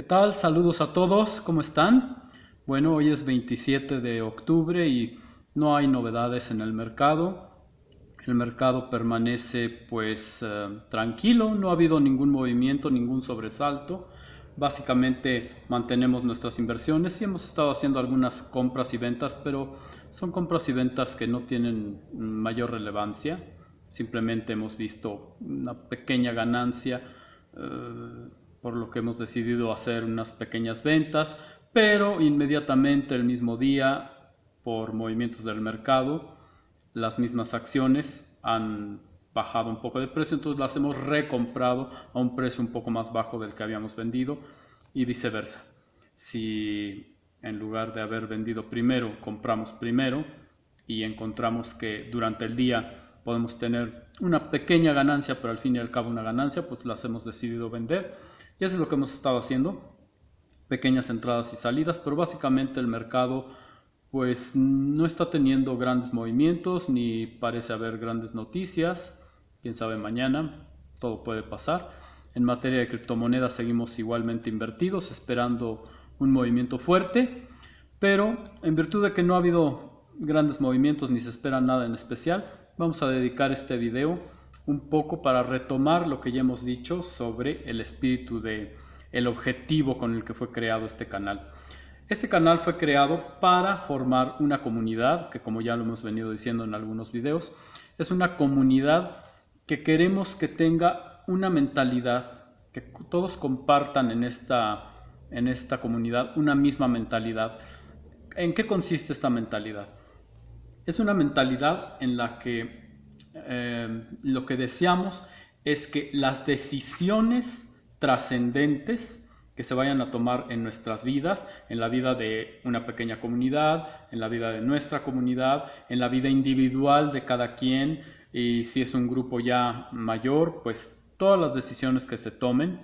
¿Qué tal? Saludos a todos, ¿cómo están? Bueno, hoy es 27 de octubre y no hay novedades en el mercado. El mercado permanece tranquilo, no ha habido ningún movimiento, ningún sobresalto. Básicamente mantenemos nuestras inversiones y hemos estado haciendo algunas compras y ventas, pero son compras y ventas que no tienen mayor relevancia. Simplemente hemos visto una pequeña ganancia, por lo que hemos decidido hacer unas pequeñas ventas, pero inmediatamente el mismo día, por movimientos del mercado, las mismas acciones han bajado un poco de precio, entonces las hemos recomprado a un precio un poco más bajo del que habíamos vendido y viceversa. Si en lugar de haber vendido primero, compramos primero y encontramos que durante el día podemos tener una pequeña ganancia, pero al fin y al cabo una ganancia, pues las hemos decidido vender. Y eso es lo que hemos estado haciendo, pequeñas entradas y salidas, pero básicamente el mercado pues no está teniendo grandes movimientos ni parece haber grandes noticias. Quién sabe mañana, todo puede pasar. En materia de criptomonedas seguimos igualmente invertidos, esperando un movimiento fuerte, pero en virtud de que no ha habido grandes movimientos ni se espera nada en especial, vamos a dedicar este video un poco para retomar lo que ya hemos dicho sobre el espíritu el objetivo con el que fue creado este canal. Este canal fue creado para formar una comunidad que, como ya lo hemos venido diciendo en algunos videos, es una comunidad que queremos que tenga una mentalidad, que todos compartan en esta comunidad una misma mentalidad. ¿En qué consiste esta mentalidad? Es una mentalidad en la que lo que deseamos es que las decisiones trascendentes que se vayan a tomar en nuestras vidas, en la vida de una pequeña comunidad, en la vida de nuestra comunidad, en la vida individual de cada quien, y si es un grupo ya mayor, pues todas las decisiones que se tomen,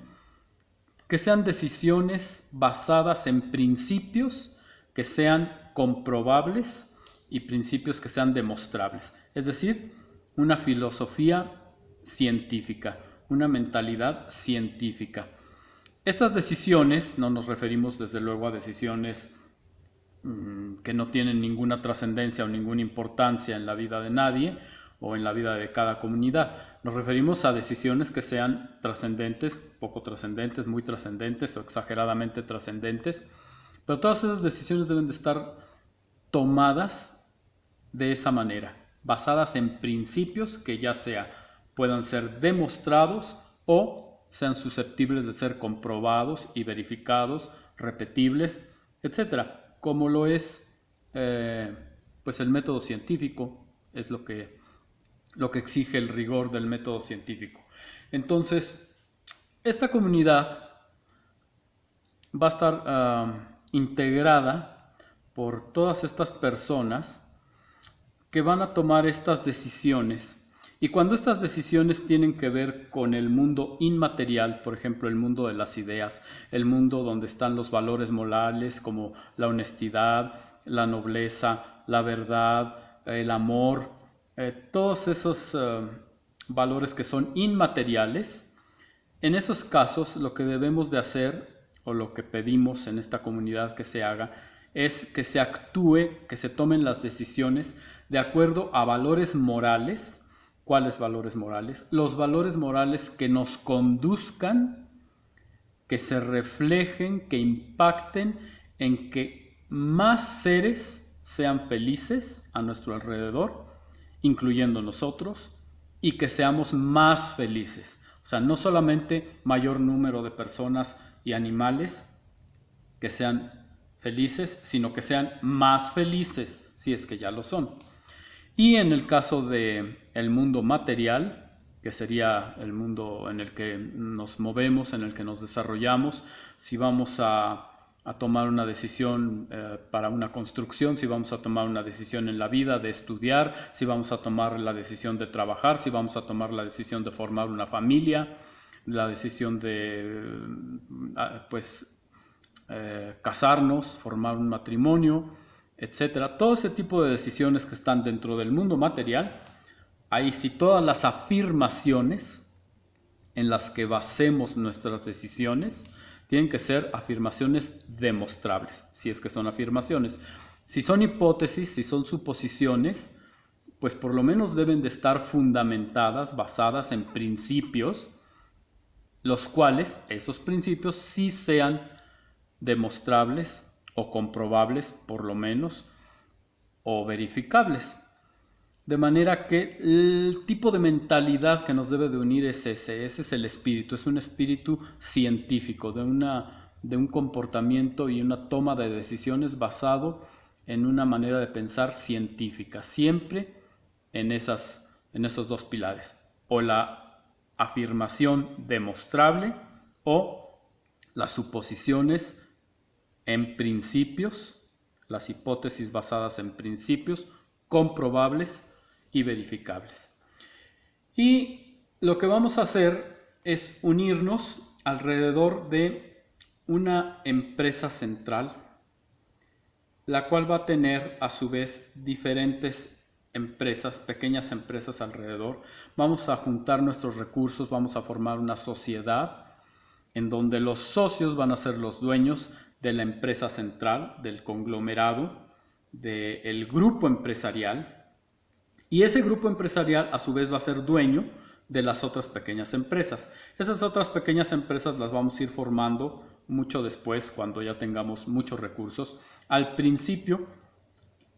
que sean decisiones basadas en principios que sean comprobables y principios que sean demostrables. Es decir, una filosofía científica, una mentalidad científica. Estas decisiones, no nos referimos desde luego a decisiones que no tienen ninguna trascendencia o ninguna importancia en la vida de nadie o en la vida de cada comunidad. Nos referimos a decisiones que sean trascendentes, poco trascendentes, muy trascendentes o exageradamente trascendentes. Pero todas esas decisiones deben de estar tomadas de esa manera, basadas en principios que ya sea puedan ser demostrados o sean susceptibles de ser comprobados y verificados, repetibles, etcétera, como lo es pues el método científico, es lo que exige el rigor del método científico. Entonces, esta comunidad va a estar integrada por todas estas personas que van a tomar estas decisiones. Y cuando estas decisiones tienen que ver con el mundo inmaterial, por ejemplo, el mundo de las ideas, el mundo donde están los valores morales como la honestidad, la nobleza, la verdad, el amor, todos esos valores que son inmateriales, en esos casos lo que debemos de hacer o lo que pedimos en esta comunidad que se haga es que se actúe, que se tomen las decisiones de acuerdo a valores morales. ¿Cuáles valores morales? Los valores morales que nos conduzcan, que se reflejen, que impacten en que más seres sean felices a nuestro alrededor, incluyendo nosotros, y que seamos más felices. O sea, no solamente mayor número de personas y animales que sean felices, sino que sean más felices, si es que ya lo son. Y en el caso del mundo material, que sería el mundo en el que nos movemos, en el que nos desarrollamos, si vamos a tomar una decisión para una construcción, si vamos a tomar una decisión en la vida de estudiar, si vamos a tomar la decisión de trabajar, si vamos a tomar la decisión de formar una familia, la decisión de casarnos, formar un matrimonio, etcétera. Todo ese tipo de decisiones que están dentro del mundo material, ahí sí todas las afirmaciones en las que basemos nuestras decisiones Tienen que ser afirmaciones demostrables, si es que son afirmaciones. Si son hipótesis, si son suposiciones, pues por lo menos deben de estar fundamentadas, basadas en principios, los cuales, esos principios, sí sean demostrables o comprobables, por lo menos, o verificables. De manera que el tipo de mentalidad que nos debe de unir es ese es el espíritu, es un espíritu científico, de un comportamiento y una toma de decisiones basado en una manera de pensar científica, siempre en esos dos pilares, o la afirmación demostrable o las suposiciones en principios, las hipótesis basadas en principios comprobables y verificables. Y lo que vamos a hacer es unirnos alrededor de una empresa central, la cual va a tener a su vez diferentes empresas, pequeñas empresas alrededor. Vamos a juntar nuestros recursos, vamos a formar una sociedad en donde los socios van a ser los dueños de la empresa central, del conglomerado, del grupo empresarial. Y ese grupo empresarial a su vez va a ser dueño de las otras pequeñas empresas. Esas otras pequeñas empresas las vamos a ir formando mucho después, cuando ya tengamos muchos recursos. Al principio,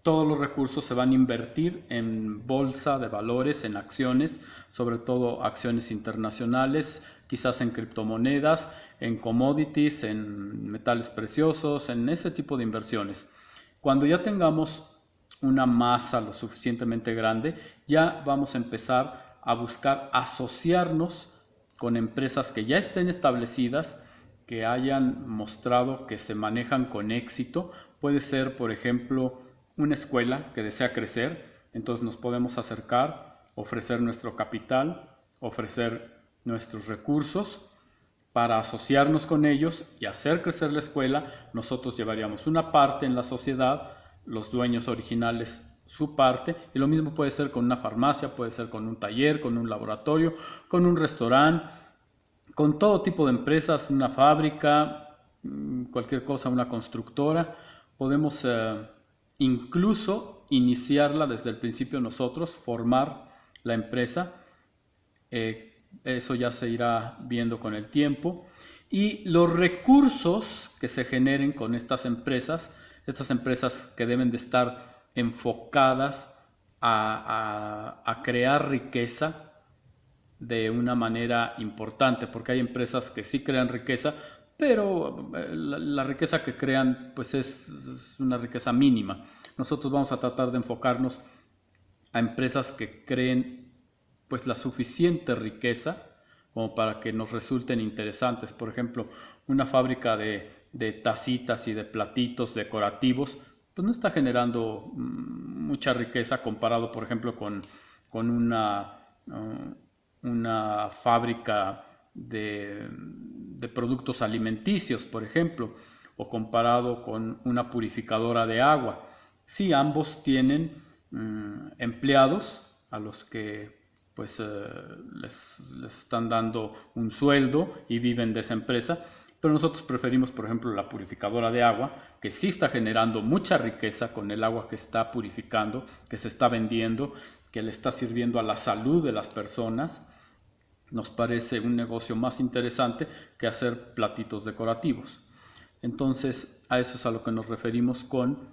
todos los recursos se van a invertir en bolsa de valores, en acciones, sobre todo acciones internacionales, quizás en criptomonedas, en commodities, en metales preciosos, en ese tipo de inversiones. Cuando ya tengamos una masa lo suficientemente grande, ya vamos a empezar a buscar asociarnos con empresas que ya estén establecidas, que hayan mostrado que se manejan con éxito. Puede ser, por ejemplo, una escuela que desea crecer, entonces nos podemos acercar, ofrecer nuestro capital, ofrecer nuestros recursos para asociarnos con ellos y hacer crecer la escuela. Nosotros llevaríamos una parte en la sociedad, los dueños originales su parte, y lo mismo puede ser con una farmacia, puede ser con un taller, con un laboratorio, con un restaurante, con todo tipo de empresas, una fábrica, cualquier cosa, una constructora. Podemos incluso iniciarla desde el principio nosotros, formar la empresa. Eso ya se irá viendo con el tiempo. Y los recursos que se generen con estas empresas que deben de estar enfocadas a crear riqueza de una manera importante, porque hay empresas que sí crean riqueza, pero la riqueza que crean pues es una riqueza mínima. Nosotros vamos a tratar de enfocarnos a empresas que creen pues la suficiente riqueza como para que nos resulten interesantes. Por ejemplo, una fábrica de tacitas y de platitos decorativos pues no está generando mucha riqueza comparado, por ejemplo, con una fábrica de productos alimenticios, por ejemplo, o comparado con una purificadora de agua. Sí, ambos tienen empleados a los que pues les están dando un sueldo y viven de esa empresa, pero nosotros preferimos, por ejemplo, la purificadora de agua, que sí está generando mucha riqueza con el agua que está purificando, que se está vendiendo, que le está sirviendo a la salud de las personas. Nos parece un negocio más interesante que hacer platitos decorativos. Entonces, a eso es a lo que nos referimos con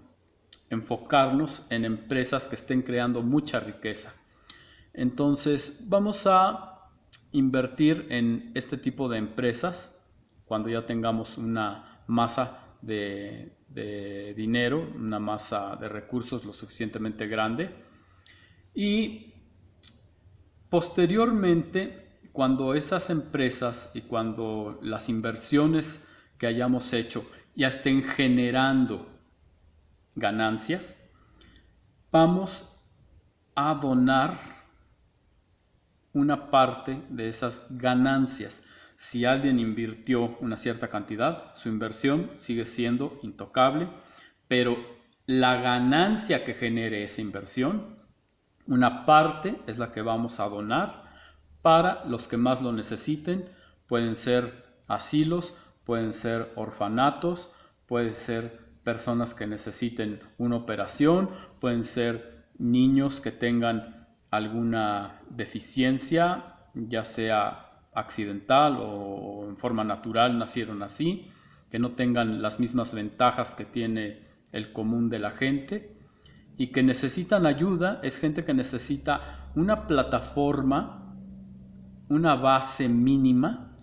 enfocarnos en empresas que estén creando mucha riqueza. Entonces, vamos a invertir en este tipo de empresas cuando ya tengamos una masa de dinero, una masa de recursos lo suficientemente grande. Y posteriormente, cuando esas empresas y cuando las inversiones que hayamos hecho ya estén generando ganancias, vamos a donar una parte de esas ganancias. Si alguien invirtió una cierta cantidad, su inversión sigue siendo intocable, pero la ganancia que genere esa inversión, una parte es la que vamos a donar para los que más lo necesiten. Pueden ser asilos, pueden ser orfanatos, pueden ser personas que necesiten una operación, pueden ser niños que tengan alguna deficiencia, ya sea accidental o en forma natural, nacieron así, que no tengan las mismas ventajas que tiene el común de la gente y que necesitan ayuda. Es gente que necesita una plataforma, una base mínima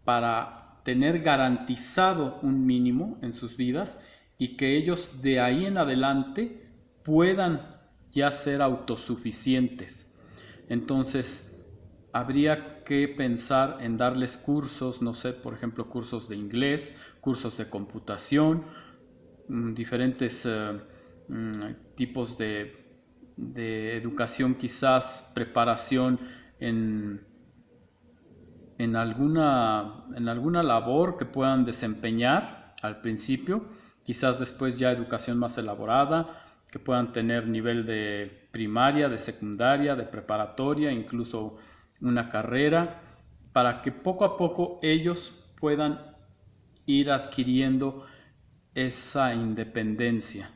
para tener garantizado un mínimo en sus vidas y que ellos de ahí en adelante puedan ya ser autosuficientes. Entonces, habría que pensar en darles cursos, no sé, por ejemplo, cursos de inglés, cursos de computación, diferentes tipos de educación, quizás preparación en alguna labor que puedan desempeñar al principio, quizás después ya educación más elaborada, que puedan tener nivel de primaria, de secundaria, de preparatoria, incluso una carrera, para que poco a poco ellos puedan ir adquiriendo esa independencia,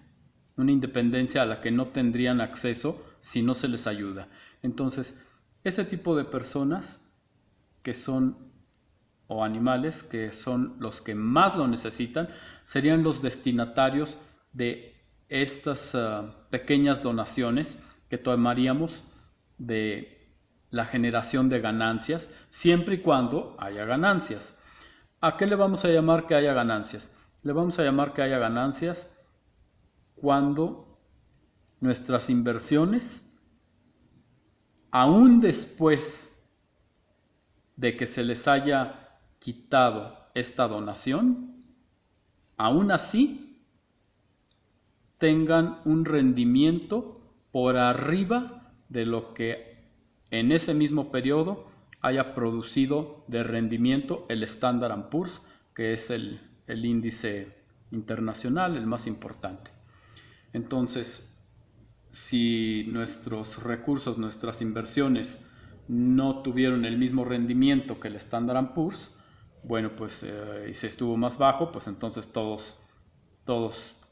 una independencia a la que no tendrían acceso si no se les ayuda. Entonces, ese tipo de personas que son, o animales que son los que más lo necesitan, serían los destinatarios de estas pequeñas donaciones que tomaríamos de la generación de ganancias, siempre y cuando haya ganancias. ¿A qué le vamos a llamar que haya ganancias? Le vamos a llamar que haya ganancias cuando nuestras inversiones, aún después de que se les haya quitado esta donación, aún así tengan un rendimiento por arriba de lo que en ese mismo periodo haya producido de rendimiento el Standard & Poor's, que es el índice internacional, el más importante. Entonces, si nuestros recursos, nuestras inversiones no tuvieron el mismo rendimiento que el Standard & Poor's, bueno, pues y si estuvo más bajo, pues entonces todos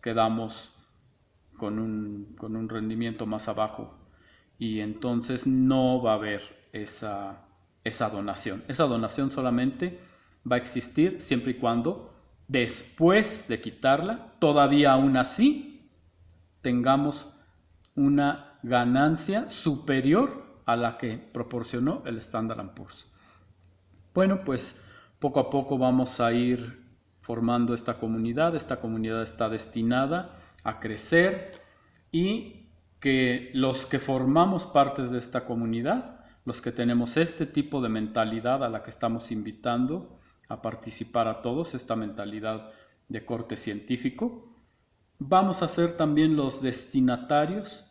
quedamos con un rendimiento más abajo y entonces no va a haber esa donación. Esa donación solamente va a existir siempre y cuando después de quitarla, todavía aún así, tengamos una ganancia superior a la que proporcionó el Standard & Poor's. Bueno, pues poco a poco vamos a ir formando esta comunidad. Esta comunidad está destinada a crecer y que los que formamos partes de esta comunidad, los que tenemos este tipo de mentalidad a la que estamos invitando a participar a todos, esta mentalidad de corte científico, vamos a ser también los destinatarios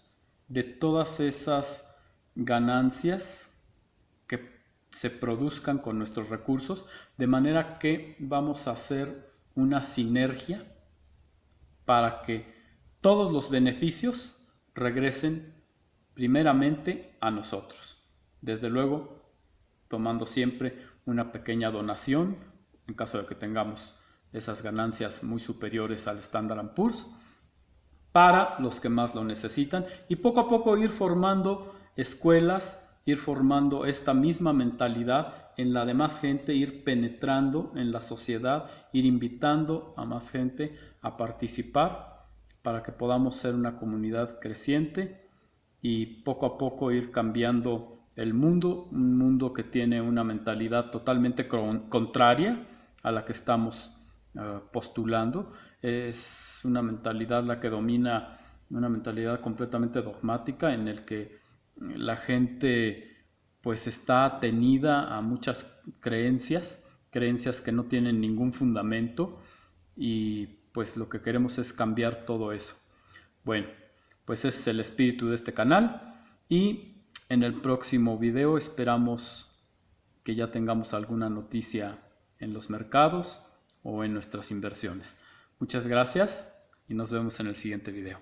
de todas esas ganancias que se produzcan con nuestros recursos, de manera que vamos a hacer una sinergia para que todos los beneficios regresen primeramente a nosotros. Desde luego, tomando siempre una pequeña donación, en caso de que tengamos esas ganancias muy superiores al Standard & Poor's, para los que más lo necesitan, y poco a poco ir formando escuelas, ir formando esta misma mentalidad en la de más gente, ir penetrando en la sociedad, ir invitando a más gente a participar para que podamos ser una comunidad creciente y poco a poco ir cambiando el mundo, un mundo que tiene una mentalidad totalmente contraria a la que estamos postulando. Es una mentalidad la que domina, una mentalidad completamente dogmática en el que la gente pues está atenida a muchas creencias que no tienen ningún fundamento y pues lo que queremos es cambiar todo eso. Bueno, pues ese es el espíritu de este canal y en el próximo video esperamos que ya tengamos alguna noticia en los mercados o en nuestras inversiones. Muchas gracias y nos vemos en el siguiente video.